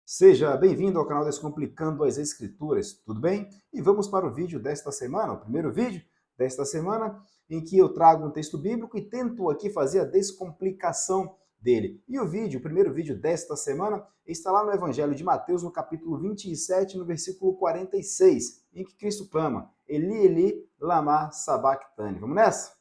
Seja bem-vindo ao canal Descomplicando as Escrituras, tudo bem? E vamos para o vídeo desta semana, o primeiro vídeo desta semana, em que eu trago um texto bíblico e tento aqui fazer a descomplicação dele. E o primeiro vídeo desta semana, está lá no Evangelho de Mateus, no capítulo 27, no versículo 46, em que Cristo clama, Eli, Eli, lama sabachthani. Vamos nessa?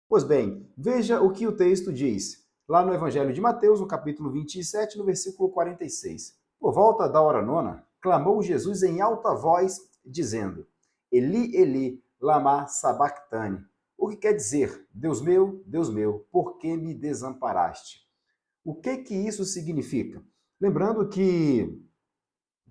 Pois bem, veja o que o texto diz. Lá no Evangelho de Mateus, no capítulo 27, no versículo 46. Por volta da hora nona, clamou Jesus em alta voz, dizendo, Eli, Eli, lama sabachthani. O que quer dizer, Deus meu, por que me desamparaste? O que isso significa? Lembrando que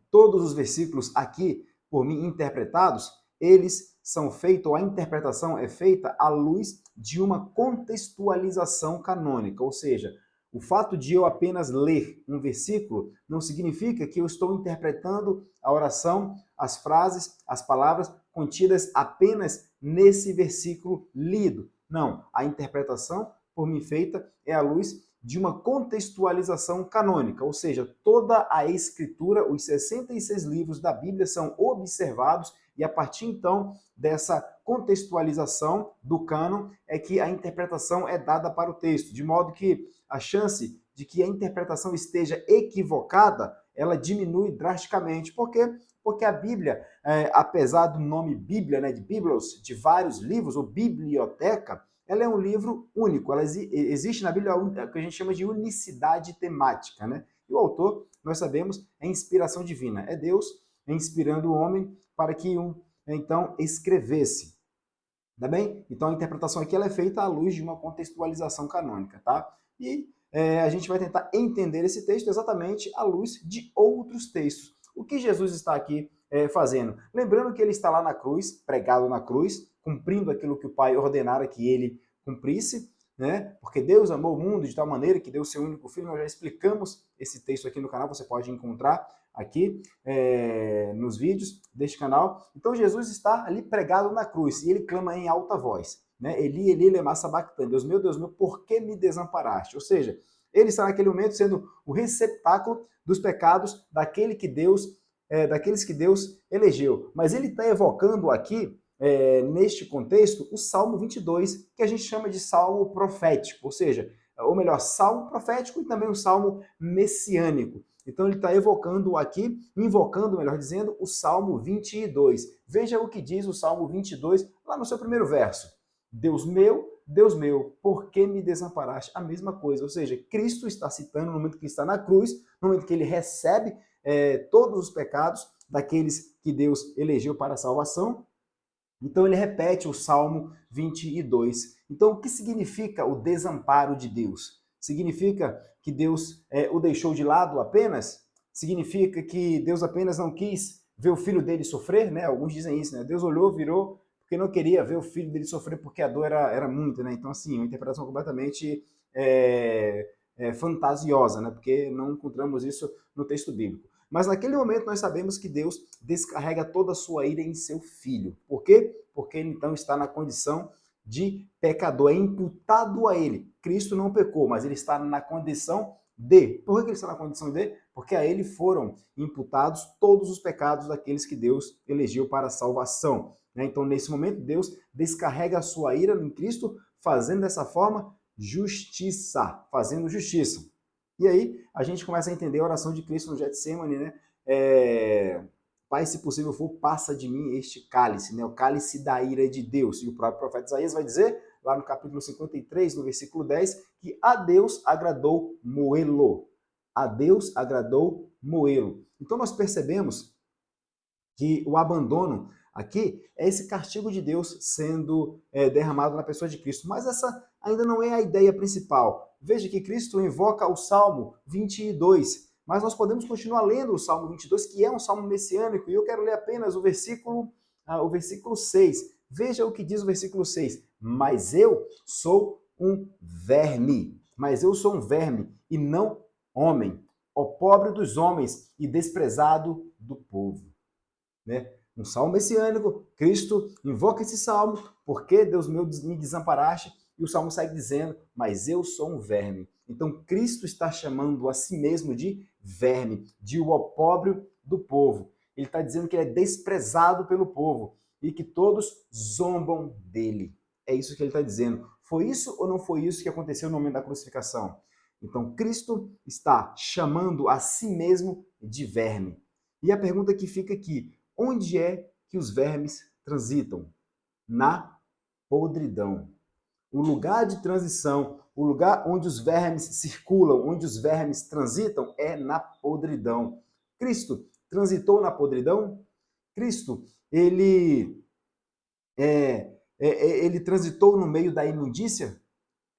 todos os versículos aqui, por mim interpretados, eles são feitos, ou a interpretação é feita à luz de uma contextualização canônica, ou seja, o fato de eu apenas ler um versículo não significa que eu estou interpretando a oração, as frases, as palavras contidas apenas nesse versículo lido. Não, a interpretação por mim feita é à luz de uma contextualização canônica, ou seja, toda a escritura, os 66 livros da Bíblia são observados e a partir então dessa contextualização do cânon é que a interpretação é dada para o texto, de modo que a chance de que a interpretação esteja equivocada, ela diminui drasticamente. Por quê? Porque a Bíblia, apesar do nome Bíblia, né, de Biblos, de vários livros, ou biblioteca, ela é um livro único, ela existe na Bíblia o que a gente chama de unicidade temática, né? E o autor, nós sabemos, é inspiração divina, é Deus inspirando o homem para que então escrevesse, tá bem? Então a interpretação aqui ela é feita à luz de uma contextualização canônica, tá? E a gente vai tentar entender esse texto exatamente à luz de outros textos. O que Jesus está aqui fazendo? Lembrando que ele está lá na cruz, pregado na cruz, cumprindo aquilo que o Pai ordenara que ele cumprisse, né? Porque Deus amou o mundo de tal maneira que deu seu único filho. Nós já explicamos esse texto aqui no canal, você pode encontrar aqui nos vídeos deste canal. Então Jesus está ali pregado na cruz e ele clama em alta voz, né? Eli, Eli, lema sabachthani. Deus meu, por que me desamparaste? Ou seja, ele está naquele momento sendo o receptáculo dos pecados daqueles que Deus elegeu. Mas ele está evocando aqui, neste contexto, o Salmo 22, que a gente chama de Salmo profético, ou seja, ou melhor, Salmo profético e também o Salmo messiânico. Então ele está evocando aqui, invocando, melhor dizendo, o Salmo 22. Veja o que diz o Salmo 22, lá no seu primeiro verso. Deus meu, por que me desamparaste? A mesma coisa, ou seja, Cristo está citando no momento que ele está na cruz, no momento que ele recebe todos os pecados daqueles que Deus elegeu para a salvação. Então ele repete o Salmo 22. Então o que significa o desamparo de Deus? Significa que Deus o deixou de lado apenas? Significa que Deus apenas não quis ver o filho dele sofrer? Né? Alguns dizem isso, né? Deus olhou, virou, porque não queria ver o filho dele sofrer porque a dor era muita. Né? Então, assim, uma interpretação completamente fantasiosa, né? Porque não encontramos isso no texto bíblico. Mas naquele momento nós sabemos que Deus descarrega toda a sua ira em seu filho. Por quê? Porque ele então está na condição de pecador, é imputado a ele. Cristo não pecou, mas ele está na condição de. Por que ele está na condição de? Porque a ele foram imputados todos os pecados daqueles que Deus elegeu para a salvação. Então, nesse momento, Deus descarrega a sua ira em Cristo, fazendo dessa forma justiça, fazendo justiça. E aí a gente começa a entender a oração de Cristo no Getsemane, né? Pai, se possível for, passa de mim este cálice, né? O cálice da ira de Deus. E o próprio profeta Isaías vai dizer, lá no capítulo 53, no versículo 10, que a Deus agradou moê-lo. A Deus agradou moê-lo. Então nós percebemos que o abandono aqui é esse castigo de Deus sendo derramado na pessoa de Cristo. Mas essa ainda não é a ideia principal. Veja que Cristo invoca o Salmo 22, mas nós podemos continuar lendo o Salmo 22, que é um salmo messiânico, e eu quero ler apenas o versículo 6. Veja o que diz o versículo 6. Mas eu sou um verme. Mas eu sou um verme e não homem. pobre dos homens e desprezado do povo. Né? Um salmo messiânico, Cristo invoca esse salmo, porque Deus meu me desamparaste, e o salmo segue dizendo, mas eu sou um verme. Então Cristo está chamando a si mesmo de verme, de o opróbrio do povo. Ele está dizendo que ele é desprezado pelo povo e que todos zombam dele. É isso que ele está dizendo. Foi isso ou não foi isso que aconteceu no momento da crucificação? Então Cristo está chamando a si mesmo de verme. E a pergunta que fica aqui, onde é que os vermes transitam? Na podridão. O lugar de transição, o lugar onde os vermes circulam, onde os vermes transitam, é na podridão. Cristo transitou na podridão? Cristo, ele transitou no meio da imundícia?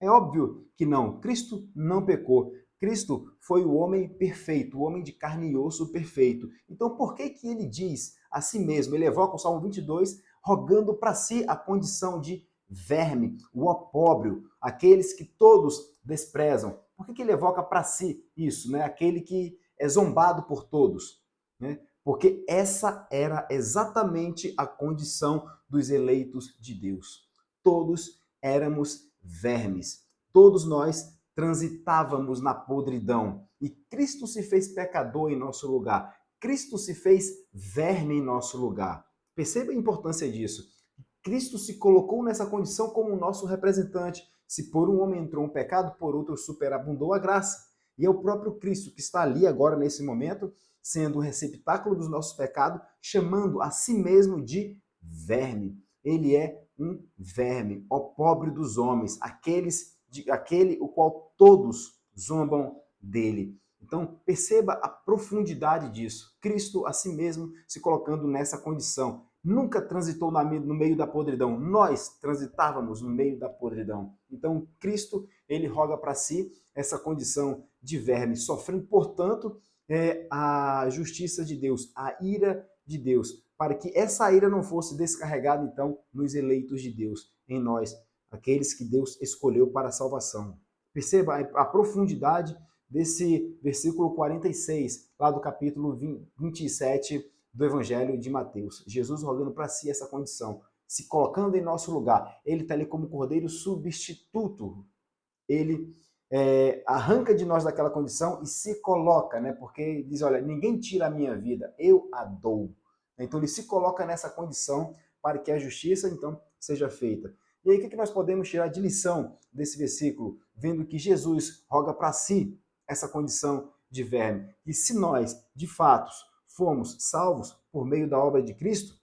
É óbvio que não. Cristo não pecou. Cristo foi o homem perfeito, o homem de carne e osso perfeito. Então, por que que ele diz a si mesmo? Ele evoca o Salmo 22, rogando para si a condição de verme, o opróbrio, aqueles que todos desprezam. Por que que ele evoca para si isso, né? Aquele que é zombado por todos, né? Porque essa era exatamente a condição dos eleitos de Deus. Todos éramos vermes. Todos nós transitávamos na podridão. E Cristo se fez pecador em nosso lugar. Cristo se fez verme em nosso lugar. Perceba a importância disso. Cristo se colocou nessa condição como nosso representante. Se por um homem entrou um pecado, por outro superabundou a graça. E é o próprio Cristo que está ali agora, nesse momento, sendo o receptáculo dos nossos pecados, chamando a si mesmo de verme. Ele é um verme, ó pobre dos homens, aquele o qual todos zombam dele. Então, perceba a profundidade disso. Cristo, a si mesmo, se colocando nessa condição. Nunca transitou no meio da podridão. Nós transitávamos no meio da podridão. Então, Cristo, ele roga para si essa condição de verme, sofrendo, portanto, a justiça de Deus, a ira de Deus, para que essa ira não fosse descarregada, então, nos eleitos de Deus, em nós, aqueles que Deus escolheu para a salvação. Perceba a profundidade desse versículo 46, lá do capítulo 27 do Evangelho de Mateus. Jesus rogando para si essa condição, se colocando em nosso lugar. Ele está ali como cordeiro substituto. Ele arranca de nós daquela condição e se coloca, né? Porque diz, olha, ninguém tira a minha vida, eu a dou. Então ele se coloca nessa condição para que a justiça, então, seja feita. E aí o que nós podemos tirar de lição desse versículo? Vendo que Jesus roga para si essa condição de verme. E se nós, de fato, fomos salvos por meio da obra de Cristo,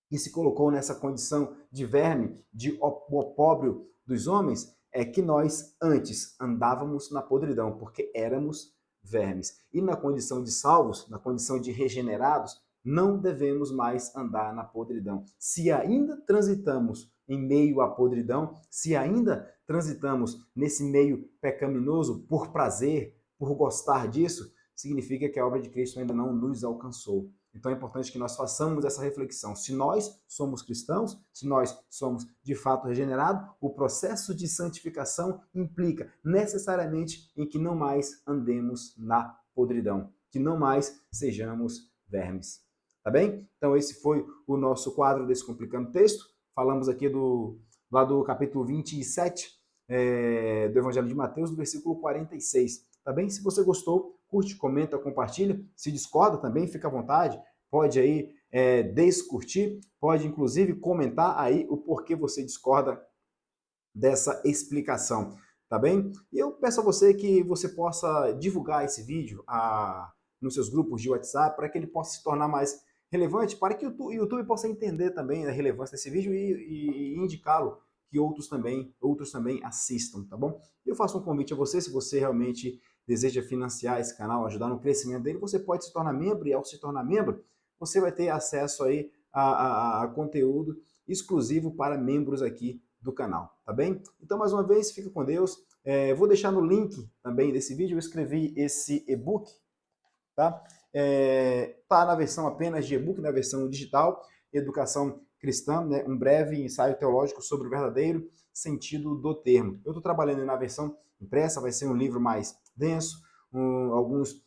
que se colocou nessa condição de verme, de opróbrio dos homens, é que nós antes andávamos na podridão, porque éramos vermes. E na condição de salvos, na condição de regenerados, não devemos mais andar na podridão. Se ainda transitamos em meio à podridão, se ainda transitamos nesse meio pecaminoso por prazer, por gostar disso, significa que a obra de Cristo ainda não nos alcançou. Então é importante que nós façamos essa reflexão. Se nós somos cristãos, se nós somos de fato regenerados, o processo de santificação implica necessariamente em que não mais andemos na podridão, que não mais sejamos vermes. Tá bem? Então esse foi o nosso quadro Descomplicando o Texto. Falamos aqui lá do capítulo 27 do Evangelho de Mateus, do versículo 46. Tá bem? Se você gostou, curte, comenta, compartilha. Se discorda também, fica à vontade. Pode aí descurtir, pode inclusive comentar aí o porquê você discorda dessa explicação, tá bem? E eu peço a você que você possa divulgar esse vídeo nos seus grupos de WhatsApp para que ele possa se tornar mais relevante, para que o YouTube possa entender também a relevância desse vídeo e indicá-lo que outros também assistam, tá bom? Eu faço um convite a você, se você realmente deseja financiar esse canal, ajudar no crescimento dele, você pode se tornar membro, e ao se tornar membro, você vai ter acesso aí a conteúdo exclusivo para membros aqui do canal, tá bem? Então, mais uma vez, fica com Deus. Vou deixar no link também desse vídeo, eu escrevi esse e-book, tá? Tá na versão apenas de e-book, na versão digital, Educação Cristã, né? Um breve ensaio teológico sobre o verdadeiro sentido do termo. Eu estou trabalhando na versão impressa, vai ser um livro mais denso, alguns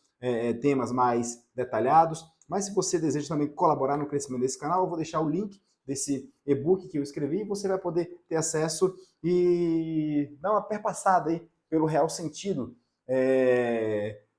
temas mais detalhados. Mas se você deseja também colaborar no crescimento desse canal, eu vou deixar o link desse e-book que eu escrevi e você vai poder ter acesso e dar uma perpassada aí pelo real sentido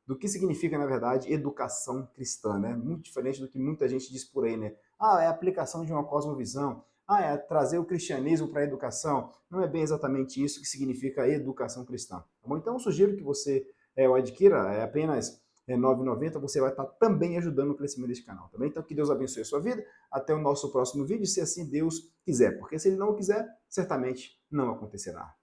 do que significa, na verdade, educação cristã, né? Muito diferente do que muita gente diz por aí, né? Ah, é a aplicação de uma cosmovisão. Ah, é trazer o cristianismo para a educação. Não é bem exatamente isso que significa educação cristã. Tá bom? Então, eu sugiro que você o adquira, é apenas R$ 9,90, você vai estar também ajudando o crescimento deste canal, tá bem? Então, que Deus abençoe a sua vida. Até o nosso próximo vídeo, se assim Deus quiser. Porque se Ele não quiser, certamente não acontecerá.